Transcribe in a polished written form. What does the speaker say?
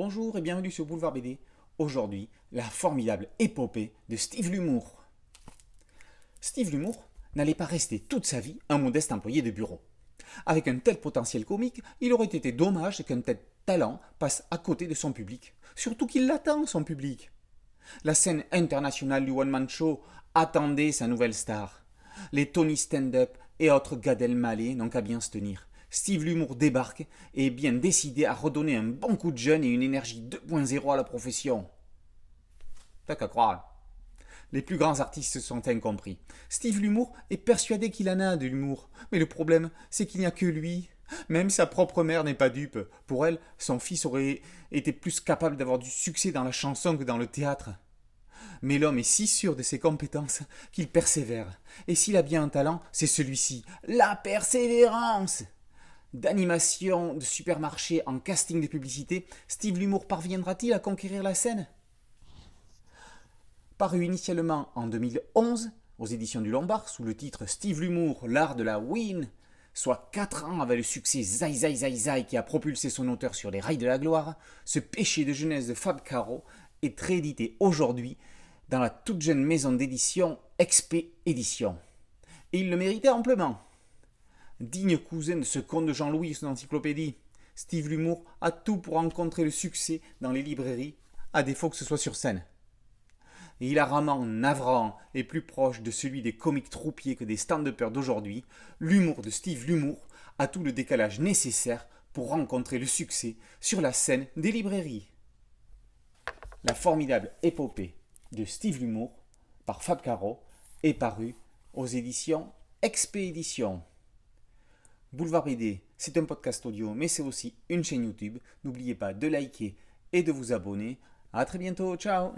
Bonjour et bienvenue sur Boulevard BD. Aujourd'hui, la formidable épopée de Steve l'Humour. Steve l'Humour n'allait pas rester toute sa vie un modeste employé de bureau. Avec un tel potentiel comique, il aurait été dommage qu'un tel talent passe à côté de son public. Surtout qu'il l'attend, son public. La scène internationale du one-man show attendait sa nouvelle star. Les Tony Stand-Up et autres Gad Elmaleh n'ont qu'à bien se tenir. Steve l'Humour débarque et est bien décidé à redonner un bon coup de jeune et une énergie 2.0 à la profession. T'as qu'à croire. Les plus grands artistes sont incompris. Steve l'Humour est persuadé qu'il en a de l'humour. Mais le problème, c'est qu'il n'y a que lui. Même sa propre mère n'est pas dupe. Pour elle, son fils aurait été plus capable d'avoir du succès dans la chanson que dans le théâtre. Mais l'homme est si sûr de ses compétences qu'il persévère. Et s'il a bien un talent, c'est celui-ci. La persévérance. D'animation de supermarché en casting de publicité, Steve l'Humour parviendra-t-il à conquérir la scène? Paru initialement en 2011 aux éditions du Lombard sous le titre Steve l'Humour, l'art de la win, soit 4 ans avec le succès Zai Zai Zai Zai qui a propulsé son auteur sur les rails de la gloire, ce péché de jeunesse de Fab Caro est réédité aujourd'hui dans la toute jeune maison d'édition XP Édition. Et il le méritait amplement. Digne cousin de ce conte de Jean-Louis et son encyclopédie, Steve l'Humour a tout pour rencontrer le succès dans les librairies, à défaut que ce soit sur scène. Et hilaramment navrant et plus proche de celui des comiques troupiers que des stand-uppers d'aujourd'hui, l'humour de Steve l'Humour a tout le décalage nécessaire pour rencontrer le succès sur la scène des librairies. La formidable épopée de Steve l'Humour par Fab Caro est parue aux éditions XP Édition. Boulevard BD, c'est un podcast audio, mais c'est aussi une chaîne YouTube. N'oubliez pas de liker et de vous abonner. A très bientôt, ciao!